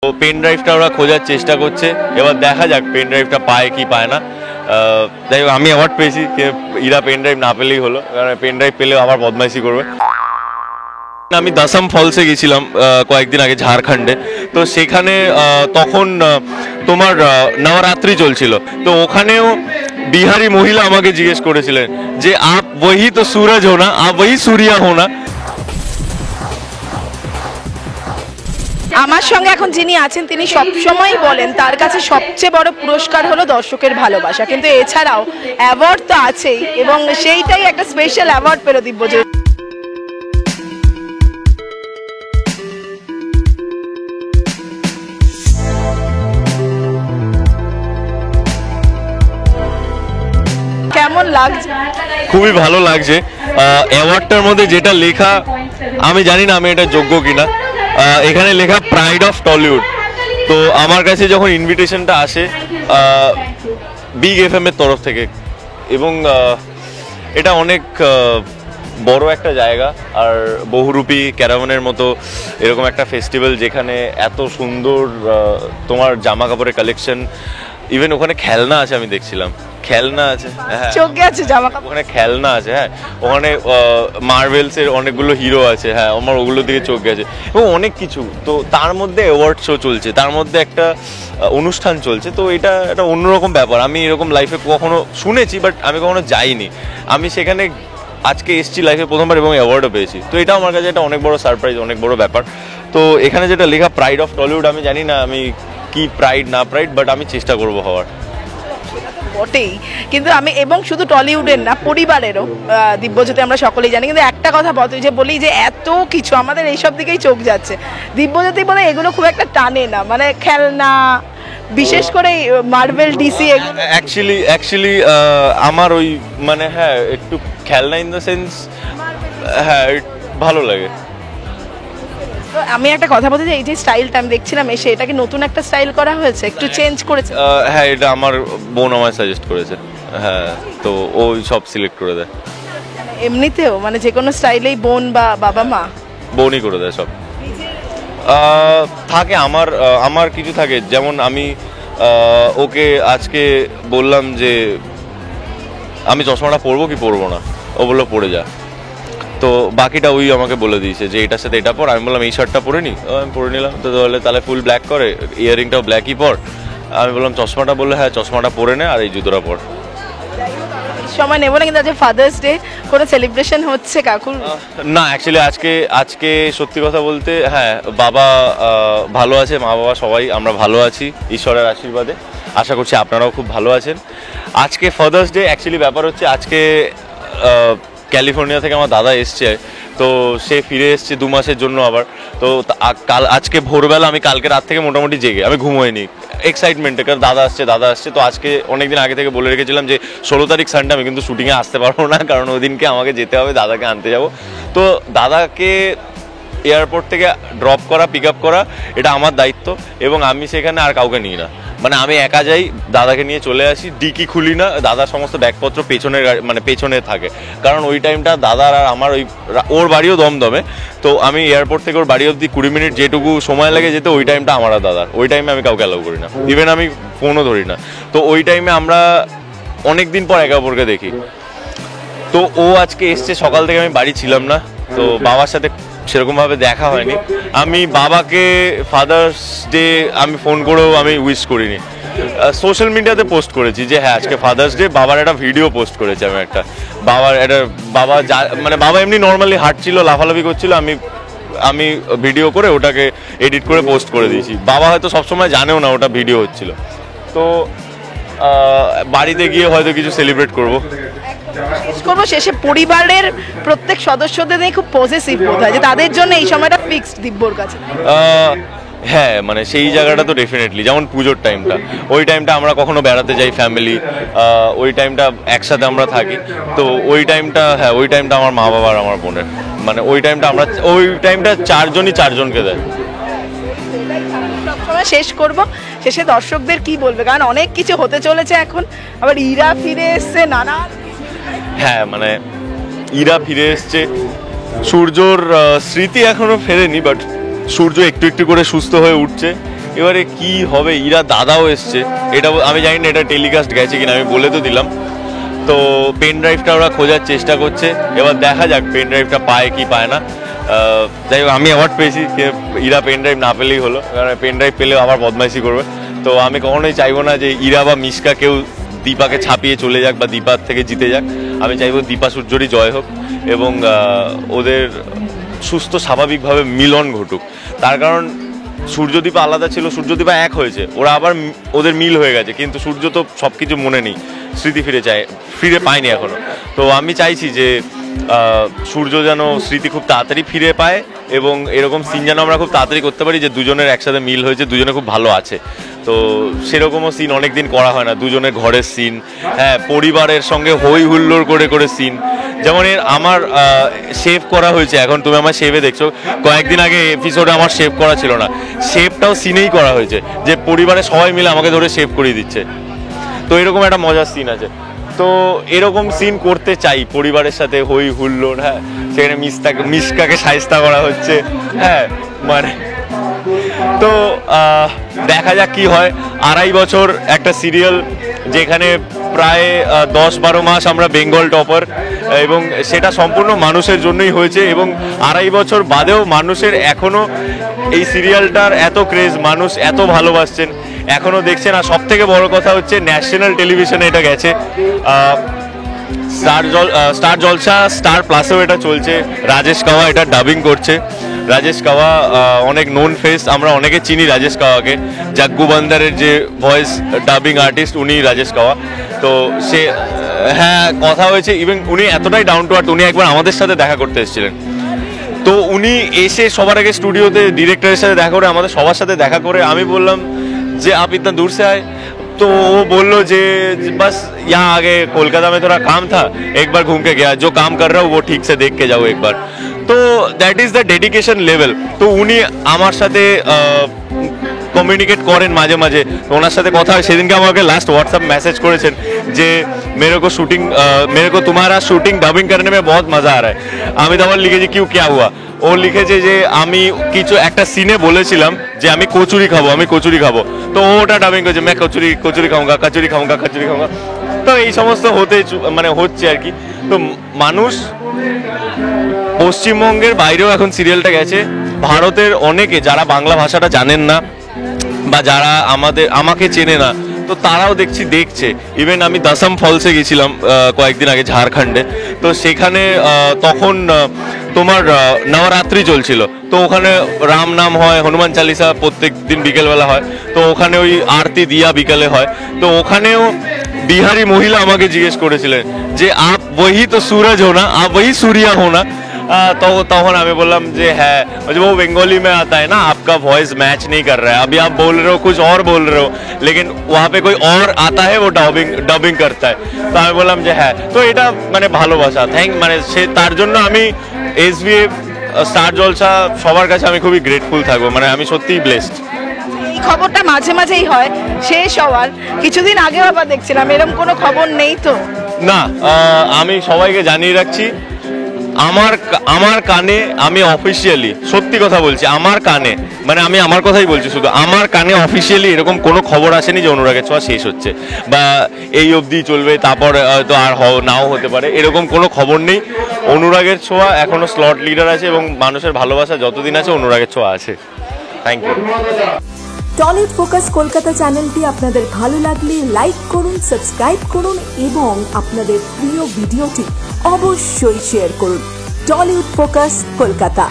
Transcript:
তো পেন ড্রাইভটা ওরা খোঁজার চেষ্টা করছে, এবার দেখা যাক পেন ড্রাইভটা পায় কি পায় না। যাই হোক আমি অ্যাওয়ার্ড পেয়েছি, ইরা পেন ড্রাইভ না পেলেই হলো, কারণ পেন ড্রাইভ পেলেও আবার বদমাইশি করবে। আমি দাসাম ফলসে গেছিলাম কয়েকদিন আগে ঝাড়খণ্ডে, তো সেখানে তখন তোমার নবরাত্রি চলছিল, তো ওখানেও বিহারি মহিলা আমাকে জিজ্ঞেস করেছিলেন যে আপ ওহি তো সূরজ হো না, আপ ওহি সূর্যা হো না। আমার সঙ্গে এখন যিনি আছেন তিনি সবসময় বলেন তার কাছে সবচেয়ে বড় পুরস্কার হলো দর্শকের ভালোবাসা, কিন্তু এছাড়াও অ্যাওয়ার্ড তো আছেই এবং সেইটাই একটা স্পেশাল অ্যাওয়ার্ড পেল দিব্যজ্যোতি। কেমন লাগছে? খুবই ভালো লাগছে। অ্যাওয়ার্ডটার মধ্যে যেটা লেখা আমি জানি না আমি এটা যোগ্য কিনা, এখানে লেখা প্রাইড অফ টলিউড। তো আমার কাছে যখন ইনভিটেশনটা আসে বিগ এফএম এর তরফ থেকে, এবং এটা অনেক বড় একটা জায়গা, আর বহুরূপী ক্যারাভানের মতো এরকম একটা ফেস্টিভ্যাল যেখানে এত সুন্দর তোমার জামা কাপড়ের কালেকশন, ইভেন ওখানে খেলনা আছে, আমি দেখছিলাম খেলনা আছে, হ্যাঁ চোখে আছে জামা কাপড়, ওখানে খেলনা আছে, হ্যাঁ ওখানে মার্ভেলস এর অনেকগুলো হিরো আছে, হ্যাঁ আমার ওগুলো দিকে চোখ গেছে, এবং অনেক কিছু। তো তার মধ্যে অ্যাওয়ার্ড শো চলছে, তার মধ্যে একটা অনুষ্ঠান চলছে, তো এটা একটা অন্যরকম ব্যাপার। আমি এরকম লাইফে কখনো শুনেছি বাট আমি কখনো যাইনি। আমি সেখানে আজকে এসছি লাইফে প্রথমবার এবং অ্যাওয়ার্ডও পেয়েছি, তো এটা আমার কাছে একটা অনেক বড় সারপ্রাইজ, অনেক বড় ব্যাপার। তো এখানে যেটা লেখা প্রাইড অফ টলিউড, আমি জানি না আমি কি প্রাইড না প্রাইড, বাট আমি চেষ্টা করবো হওয়ার। বটেই, কিন্তু আমি এবং শুধু টলিউডের না পরিবারেরও দিব্যজ্যোতি আমরা সকলেই জানি, কিন্তু একটা কথা বলি যে এত কিছু আমাদের এইসব দিকেই চোখ যাচ্ছে, দিব্যজ্যোতি বলে এগুলো খুব একটা টানে না, মানে খেলনা বিশেষ করে মার্ভেল ডিসি। অ্যাকচুয়ালি আমার ওই মানে হ্যাঁ একটু খেলনা ইন দ্য সেন্স, হ্যাঁ ভালো লাগে। আমি একটা কথা বলতে চাই, এই যে স্টাইলটা আমি দেখছিলাম এসে, এটা কি নতুন একটা স্টাইল করা হয়েছে, একটু চেঞ্জ করেছে? হ্যাঁ এটা আমার বোন আমায় সাজেস্ট করেছে, হ্যাঁ তো ওই সব সিলেক্ট করে দেয়। এমনিতেও মানে যে কোনো স্টাইলেই বোন বা বাবা মা বোনই করে দেয় সব। থাকে আমার কিছু থাকে, যেমন আমি ওকে আজকে বললাম যে আমি চশমাটা পরবো কি পরবো না, ও বললো পরে যা, তো বাকিটা ওই আমাকে বলে দিয়েছে যে এটার সাথে এটা পর। আমি বললাম এই শার্টটা পরে নি, আমি পরে নিলাম, তো তাহলে ফুল ব্ল্যাক করে, ইয়ারিংটাও ব্ল্যাকই পর। আমি বললাম চশমাটা, বললে হ্যাঁ চশমাটা পরে নে আর এই জুতোটা পর। সময় নেব না, কিন্তু আজকে ফাদার্স ডে কোনো সেলিব্রেশন হচ্ছে কাকুর? না অ্যাকচুয়ালি আজকে সত্যি কথা বলতে হ্যাঁ বাবা ভালো আছে, মা বাবা সবাই আমরা ভালো আছি ঈশ্বরের আশীর্বাদে, আশা করছি আপনারাও খুব ভালো আছেন। আজকে ফাদার্স ডে, অ্যাকচুয়ালি ব্যাপার হচ্ছে আজকে ক্যালিফোর্নিয়া থেকে আমার দাদা এসছে, তো সে ফিরে এসছে 2 মাসের জন্য আবার। তো আজকে ভোরবেলা আমি কালকে রাত থেকে মোটামুটি জেগে, আমি ঘুমোইনি এক্সাইটমেন্টে, কারণ দাদা আসছে। তো আজকে অনেকদিন আগে থেকে বলে রেখেছিলাম যে 16 তারিখ সানডে আমি কিন্তু শুটিংয়ে আসতে পারবো না, কারণ ওই দিনকে আমাকে যেতে হবে, দাদাকে আনতে যাব। তো দাদাকে এয়ারপোর্ট থেকে ড্রপ করা, পিক আপ করা, এটা আমার দায়িত্ব, এবং আমি সেখানে আর কাউকে নিই না, মানে আমি একা যাই, দাদাকে নিয়ে চলে আসি, ডিকি খুলি না, দাদার সমস্ত ব্যাগপত্র পেছনের মানে পেছনে থাকে, কারণ ওই টাইমটা দাদার আর আমার ওর বাড়িও দমদমে, তো আমি এয়ারপোর্ট থেকে ওর বাড়ি অবধি 20 মিনিট যেটুকু সময় লাগে যেতে, ওই টাইমটা আমার আর দাদার, ওই টাইমে আমি কাউকে অ্যালাউ করি না, ইভেন আমি ফোনও ধরি না। তো ওই টাইমে আমরা অনেক দিন পর একে অপরকে দেখি। তো ও আজকে এসছে, সকাল থেকে আমি বাড়ি ছিলাম না, তো বাবার সাথে সেরকমভাবে দেখা হয়নি। আমি বাবাকে ফাদার্স ডে আমি ফোন করেও আমি উইশ করিনি, সোশ্যাল মিডিয়াতে পোস্ট করেছি যে হ্যাঁ আজকে ফাদার্স ডে, বাবার একটা ভিডিও পোস্ট করেছি আমি একটা, মানে বাবা এমনি নর্মালি হাঁটছিল, লাফালাফি করছিল, আমি ভিডিও করে ওটাকে এডিট করে পোস্ট করে দিয়েছি। বাবা হয়তো সবসময় জানেও না ওটা ভিডিও হচ্ছিল, তো বাড়িতে গিয়ে হয়তো কিছু সেলিব্রেট করবো। শেষে পরিবারের প্রত্যেক সদস্যদের নিয়ে খুব পজেসিভ বোধ হয়, যে তাদের জন্য এই সময়টা ফিক্সড দিব্যর কাছে। হ্যাঁ মানে সেই জায়গাটা তো ডেফিনেটলি, যেমন পুজোর টাইমটা, ওই টাইমটা আমরা কখনো বেড়াতে যাই ফ্যামিলি, ওই টাইমটা একসাথে আমরা থাকি, তো ওই টাইমটা হ্যাঁ ওই টাইমটা আমার মা বাবার আমার বোনের, মানে ওই টাইমটা চারজনই চারজনকে দেয়। সবসময় শেষ করব, শেষে দর্শকদের কি বলবে, কারণ অনেক কিছু হতে চলেছে এখন, আবার ইরা ফিরে এসছে, নানা হ্যাঁ মানে ইরা ফিরে এসছে, সূর্যর স্মৃতি এখনো ফেরেনি, বাট সূর্য একটু একটু করে সুস্থ হয়ে উঠছে, এবারে কি হবে, ইরা দাদাও এসছে, এটা আমি জানি না এটা টেলিকাস্ট গেছে কিনা, আমি বলে তো দিলাম। তো পেন ড্রাইভটা ওরা খোঁজার চেষ্টা করছে, এবার দেখা যাক পেন ড্রাইভটা পায় কি পায় না। যাই হোক আমি অ্যাওয়ার্ড পেয়েছি, ইরা পেন ড্রাইভ না পেলেই হলো, কারণ পেন ড্রাইভ পেলেও আবার বদমাইশি করবে। তো আমি কখনোই চাইবো না যে ইরা বা মিশকা কেউ দীপাকে ছাপিয়ে চলে যাক বা দীপার থেকে জিতে যাক। আমি চাইবো দীপা সূর্যরই জয় হোক এবং ওদের সুস্থ স্বাভাবিকভাবে মিলন ঘটুক। তার কারণ সূর্যদীপা আলাদা ছিল, সূর্যদীপা এক হয়েছে, ওরা আবার ওদের মিল হয়ে গেছে, কিন্তু সূর্য তো সব কিছু মনে নেই, স্মৃতি ফিরে পায়নি এখনো। তো আমি চাইছি যে সূর্য যেন স্মৃতি খুব তাড়াতাড়ি ফিরে পায় এবং এরকম সিন যেন আমরা খুব তাড়াতাড়ি করতে পারি যে দুজনের একসাথে মিল হয়েছে, দুজনে খুব ভালো আছে। তো সেরকমও সিন অনেকদিন করা হয় না, দুজনের ঘরের সিন, হ্যাঁ পরিবারের সঙ্গে হই হুল্লোড় করে করে সিন। যেমন আমার শেভ করা হয়েছে, এখন তুমি আমার শেভে দেখছো, কয়েকদিন আগে এপিসোডে আমার শেভ করা ছিল না, শেভটাও সিনেই করা হয়েছে, যে পরিবারের সবাই মিলে আমাকে ধরে শেভ করিয়ে দিচ্ছে। তো এরকম একটা মজার সিন আছে। তো এরকম সিন করতে চাই পরিবারের সাথে হই হুল্লোড়, হ্যাঁ সেখানে মিশকাকে শায়েস্তা করা হচ্ছে, হ্যাঁ মানে তো দেখা যাক কি হয়। 2.5 বছর একটা সিরিয়াল, যেখানে প্রায় 10-12 মাস আমরা বেঙ্গল টপার, এবং সেটা সম্পূর্ণ মানুষের জন্যই হয়েছে, এবং 2.5 বছর বাদেও মানুষের এখনো এই সিরিয়ালটার এত ক্রেজ, মানুষ এত ভালোবাসছেন, এখনো দেখছেন। আর সব থেকে বড় কথা হচ্ছে ন্যাশনাল টেলিভিশনে এটা গেছে, স্টার জলসা, স্টার প্লাসেও এটা চলছে। রাজেশ কাওয়া এটা ডাবিং করছে। রাজেশ কাওয়া অনেক নোন ফেস, আমরা অনেকে চিনি রাজেশ কাওয়াকে, জাগ্গু বান্দারের যে ভয়েস ডাবিং আর্টিস্ট উনি রাজেশ কাওয়া। তো সে হ্যাঁ কথা হয়েছে, ইভেন উনি এতটাই ডাউন টু আর্থ, উনি একবার আমাদের সাথে দেখা করতে এসেছিলেন। তো উনি এসে সবার আগে স্টুডিওতে ডিরেক্টরের সাথে দেখা করে, আমাদের সবার সাথে দেখা করে, আমি বললাম যে आप इतना दूर से आए, तो वो बोलो जे बस यहाँ आगे कोलकाता में थोड़ा काम था, एक बार घूम के गया, जो काम कर रहा हूँ वो ठीक से देख के जाओ एक बार। तो that is the dedication level. तो उनी আমার সাথে কমিউনিকেট করেন মাঝে মাঝে, তো ওনার সাথে কথা হয়। সেদিনকে আমাকে লাস্ট হোয়াটসঅ্যাপ মেসেজ করেছেন যে मेरे को तुम्हारा शूटिंग डबिंग करने में बहुत मजा आ रहा है। আমি তখন লিখেছি কিউ क्या हुआ, ও লিখেছে যে আমি কিছু একটা সিনে বলেছিলাম যে আমি কচুরি খাবো, তো ওটা ডাবিং করেছে, मैं কচুরি খাऊंगा। তো এই সমস্ত হচ্ছে আর কি। তো মানুষ পশ্চিমবঙ্গের বাইরেও এখন সিরিয়ালটা গেছে, ভারতের অনেকে যারা বাংলা ভাষাটা জানেন না বা যারা আমাকে চেনে না, তো তারাও দেখছে। ইভেন আমি দশম ফলসে গেছিলাম কয়েকদিন আগে ঝাড়খণ্ডে, তো সেখানে তখন তোমার নবরাত্রি চলছিল, তো ওখানে রাম নাম হয়, হনুমান চালিসা প্রত্যেক দিন বিকেলবেলা হয়, তো ওখানে ওই আরতি দিয়া বিকেলে হয়। তো ওখানেও বিহারি মহিলা আমাকে জিজ্ঞেস করেছিলেন যে আপ वही तो सूरज हो ना, आप वही सूर्या हो ना। तो तখন আমি বললাম যে হ্যাঁ, वो बंगाली में आता है ना, आपका वॉइस मैच नहीं कर रहा है, अभी आप बोल रहे हो कुछ और बोल रहे हो, लेकिन वहाँ पे कोई और आता है वो डबिंग करता है। তো আমি বললাম যে হ্যাঁ, তো এটা মানে ভালোবাসা, সে তার জন্য আমি SVF স্টার জলসা সবার কাছে আমি খুবই গ্রেটফুল থাকবো, আমি সত্যিই ব্লেসড। এই খবরটা মাঝে মাঝেই হয় শেষ হওয়ার, কিছুদিন আগেও আবার দেখছিলাম, এরকম কোনো খবর নেই তো? না, আমি সবাইকে জানিয়ে রাখছি, আমার কানে, আমি অফিসিয়ালি সত্যি কথা বলছি, আমার কানে আমি আমার কথাই বলছি, শুধু আমার কানে অফিসিয়ালি এরকম কোনো খবর আসেনি যে অনুরাগের ছোঁয়া শেষ হচ্ছে বা এই অবধি চলবে, তারপর হয়তো আর নাও হতে পারে, এরকম কোনো খবর নেই। অনুরাগের ছোঁয়া এখনো স্লট লিডার আছে এবং মানুষের ভালোবাসা যতদিন আছে অনুরাগের ছোঁয়া আছে। Thank you. Tollywood focus Kolkata চ্যানেলটি আপনাদের ভালো লাগলে লাইক করুন, সাবস্ক্রাইব করুন এবং আপনাদের প্রিয় ভিডিওটি অবশ্যই শেয়ার করুন। Tollywood focus Kolkata.